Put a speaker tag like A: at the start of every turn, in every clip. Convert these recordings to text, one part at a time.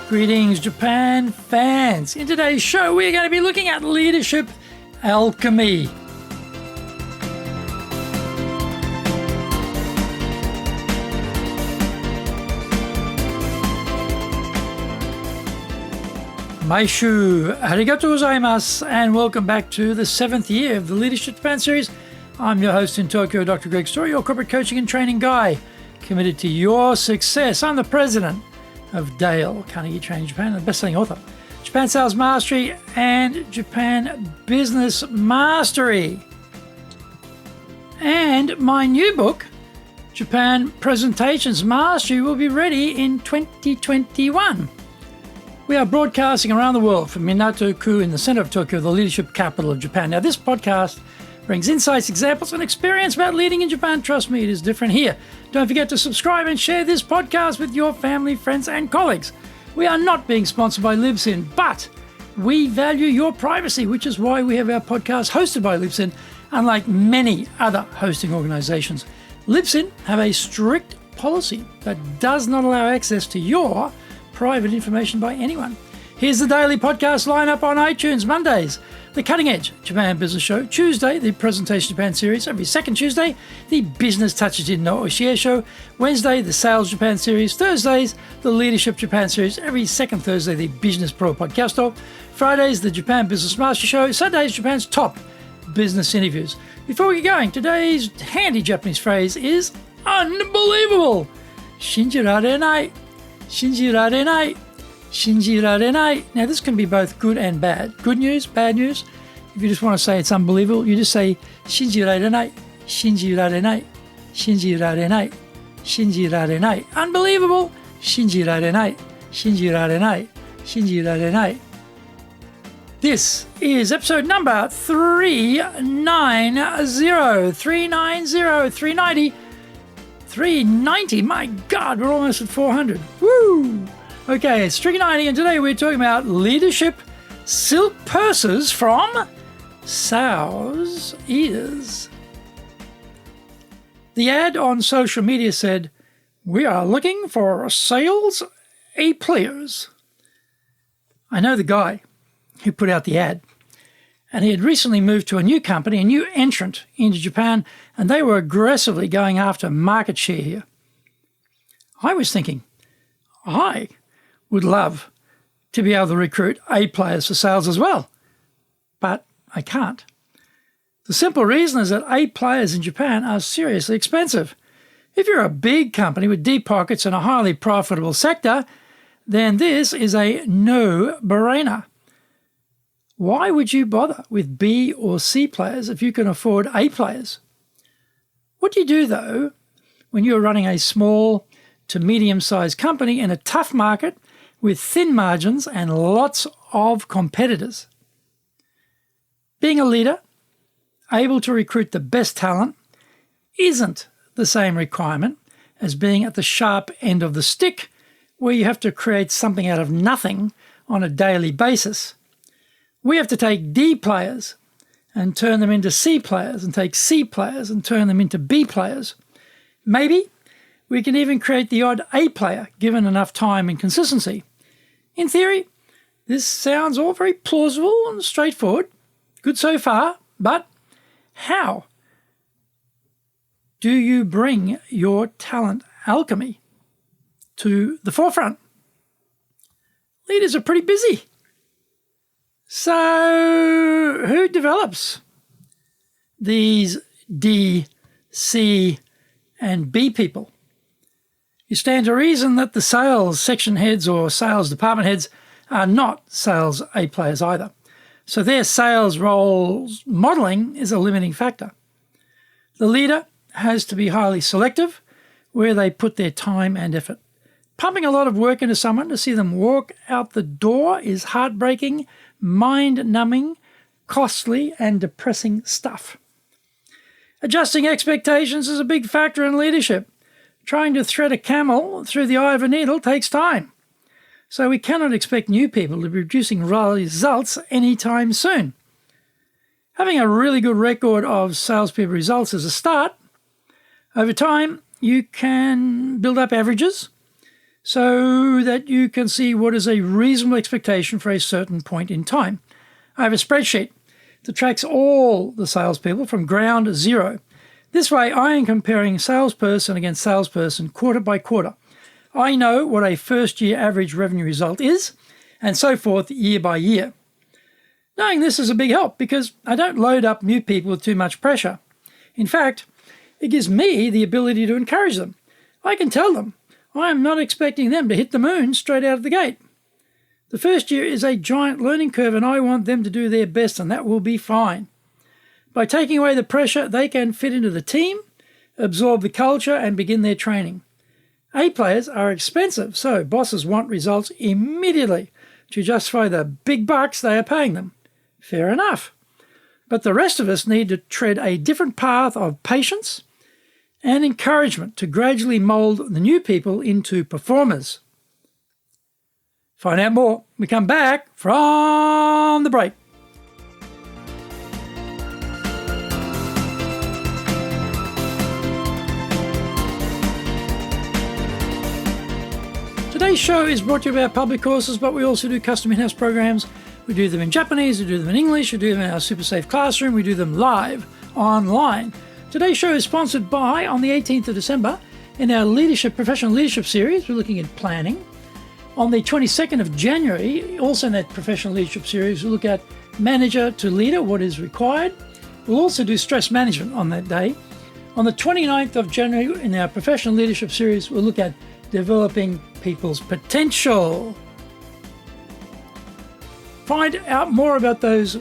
A: Greetings, Japan fans. In today's show, we're going to be looking at leadership alchemy. Maishu, arigatou gozaimasu, and welcome back to the 7th year of the Leadership Japan series. I'm your host in Tokyo, Dr. Greg Story, your corporate coaching and training guy, committed to your success. I'm the president of Dale Carnegie Training Japan, and the best-selling author, Japan Sales Mastery and Japan Business Mastery. And my new book, Japan Presentations Mastery, will be ready in 2021. We are broadcasting around the world from Minato-ku in the center of Tokyo, the leadership capital of Japan. Now, this podcast brings insights, examples, and experience about leading in Japan. Trust me, it is different here. Don't forget to subscribe and share this podcast with your family, friends, and colleagues. We are not being sponsored by Libsyn, but we value your privacy, which is why we have our podcast hosted by Libsyn. Unlike many other hosting organizations, Libsyn have a strict policy that does not allow access to your private information by anyone. Here's the daily podcast lineup on iTunes. Mondays, the Cutting Edge Japan Business Show. Tuesday, the Presentation Japan series. Every second Tuesday, the Business Touches in no Oshie Show. Wednesday, the Sales Japan series. Thursdays, the Leadership Japan series. Every second Thursday, the Business Pro Podcast. Fridays, the Japan Business Master Show. Sundays, Japan's top business interviews. Before we get going, today's handy Japanese phrase is unbelievable. Shinjirarenai. Shinjirarenai. Shinjirarenai. Now, this can be both good and bad. Good news, bad news. If you just want to say it's unbelievable, you just say Shinjirarenai, Shinjirarenai, Shinjirarenai, Shinjirarenai. Unbelievable. Shinjirarenai, Shinjirarenai, Shinjirarenai. This is episode number 390. 390. My God, we're almost at 400. Woo! Okay, it's 390, and today we're talking about leadership silk purses from sow's ears. The ad on social media said, "We are looking for sales A-players." I know the guy who put out the ad, and he had recently moved to a new company, a new entrant into Japan, and they were aggressively going after market share here. I was thinking, I would love to be able to recruit A players for sales as well, but I can't. The simple reason is that A players in Japan are seriously expensive. If you're a big company with deep pockets and a highly profitable sector, then this is a no-brainer. Why would you bother with B or C players if you can afford A players? What do you do, though, when you're running a small to medium-sized company in a tough market with thin margins and lots of competitors? Being a leader, able to recruit the best talent, isn't the same requirement as being at the sharp end of the stick, where you have to create something out of nothing on a daily basis. We have to take D players and turn them into C players, and take C players and turn them into B players. Maybe we can even create the odd A player given enough time and consistency. In theory, this sounds all very plausible and straightforward. Good so far, but how do you bring your talent alchemy to the forefront? Leaders are pretty busy. So who develops these D, C, and B people? You stand to reason that the sales section heads or sales department heads are not sales A players either. So their sales roles modeling is a limiting factor. The leader has to be highly selective where they put their time and effort. Pumping a lot of work into someone to see them walk out the door is heartbreaking, mind-numbing, costly, and depressing stuff. Adjusting expectations is a big factor in leadership. Trying to thread a camel through the eye of a needle takes time. So we cannot expect new people to be producing results anytime soon. Having a really good record of salespeople results is a start. Over time, you can build up averages. so that you can see what is a reasonable expectation for a certain point in time. I have a spreadsheet that tracks all the salespeople from ground zero. This way, I am comparing salesperson against salesperson quarter by quarter. I know what a first-year average revenue result is, and so forth year by year. Knowing this is a big help because I don't load up new people with too much pressure. In fact, it gives me the ability to encourage them. I can tell them I am not expecting them to hit the moon straight out of the gate. The first year is a giant learning curve and I want them to do their best, and that will be fine. By taking away the pressure, they can fit into the team, absorb the culture and begin their training. A players are expensive, so bosses want results immediately to justify the big bucks they are paying them. Fair enough. But the rest of us need to tread a different path of patience and encouragement to gradually mould the new people into performers. Find out more when we come back from the break. Today's show is brought to you by our public courses, but we also do custom in-house programs. We do them in Japanese, we do them in English, we do them in our Super Safe Classroom, we do them live, online. Today's show is sponsored by, on the 18th of December, in our professional leadership series, we're looking at planning. On the 22nd of January, also in that professional leadership series, we'll look at manager to leader, what is required. We'll also do stress management on that day. On the 29th of January, in our professional leadership series, we'll look at developing people's potential. Find out more about those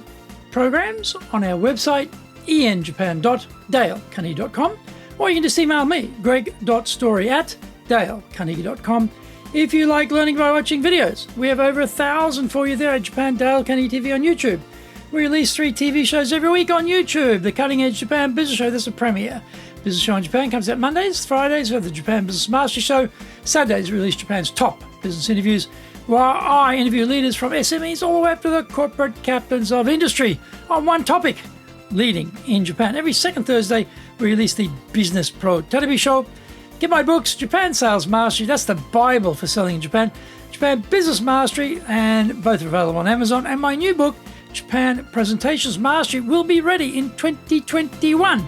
A: programs on our website, enjapan.dalecarnegie.com, or you can just email me, greg.story@dalecarnegie.com. If you like learning by watching videos, we have over 1,000 for you there at Japan Dale Carnegie TV on YouTube. We release 3 TV shows every week on YouTube. The Cutting Edge Japan Business Show, that's a premiere. Business Show in Japan comes out Mondays. Fridays we have the Japan Business Mastery Show. Saturdays we release Japan's top business interviews, while I interview leaders from SMEs all the way up to the corporate captains of industry on one topic, leading in Japan. Every second Thursday we release the Business Pro Television Show. Get my books, Japan Sales Mastery, that's the Bible for selling in Japan, Japan Business Mastery, and both are available on Amazon. And my new book, Japan Presentations Mastery, will be ready in 2021.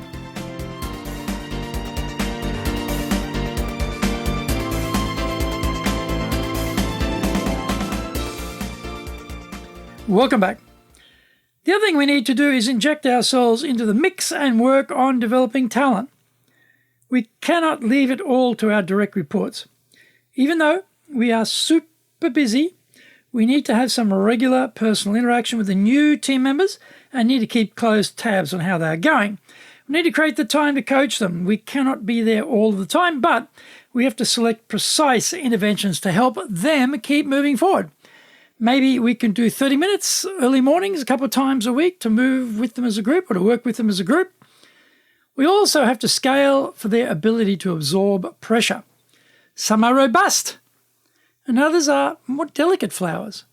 A: Welcome back. The other thing we need to do is inject ourselves into the mix and work on developing talent. We cannot leave it all to our direct reports. Even though we are super busy, we need to have some regular personal interaction with the new team members and need to keep close tabs on how they are going. We need to create the time to coach them. We cannot be there all the time, but we have to select precise interventions to help them keep moving forward. Maybe we can do 30 minutes early mornings a couple of times a week to move with them as a group or to work with them as a group. We also have to scale for their ability to absorb pressure. Some are robust and others are more delicate flowers.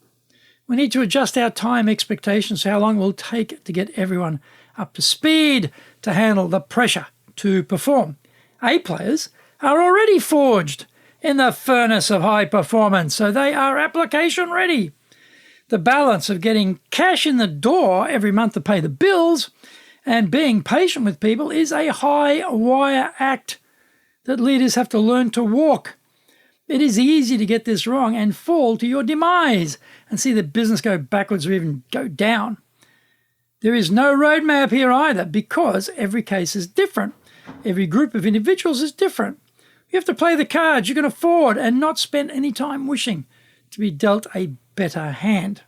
A: We need to adjust our time expectations to how long it will take to get everyone up to speed to handle the pressure to perform. A players are already forged in the furnace of high performance, so they are application ready. The balance of getting cash in the door every month to pay the bills and being patient with people is a high wire act that leaders have to learn to walk. It is easy to get this wrong and fall to your demise and see the business go backwards or even go down. There is no roadmap here either because every case is different. Every group of individuals is different. You have to play the cards you can afford and not spend any time wishing to be dealt a better hand.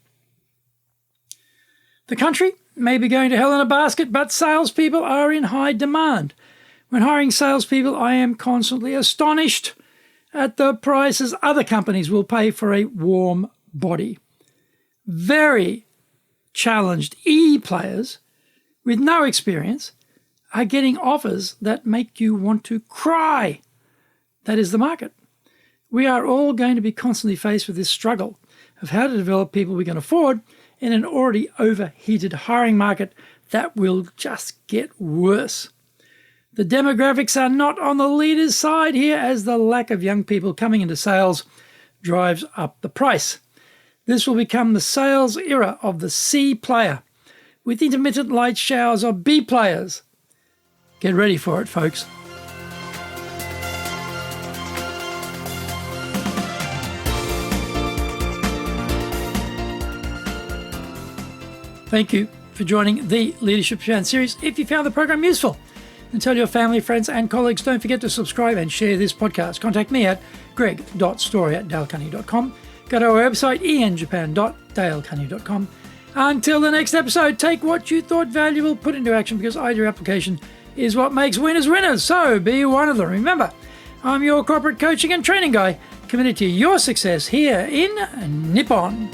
A: The country may be going to hell in a basket, but salespeople are in high demand. When hiring salespeople, I am constantly astonished at the prices other companies will pay for a warm body. Very challenged E-players with no experience are getting offers that make you want to cry. That is the market. We are all going to be constantly faced with this struggle of how to develop people we can afford in an already overheated hiring market that will just get worse. The demographics are not on the leaders' side here, as the lack of young people coming into sales drives up the price. This will become the sales era of the C player, with intermittent light showers of B players. Get ready for it, folks. Thank you for joining the Leadership Chance series. If you found the program useful, and tell your family, friends, and colleagues. Don't forget to subscribe and share this podcast. Contact me at greg.story@dalecarnegie.com. Go to our website, enjapan.dalecarnegie.com. Until the next episode, take what you thought valuable, put into action, because idea application is what makes winners winners. So be one of them. Remember, I'm your corporate coaching and training guy, committed to your success here in Nippon.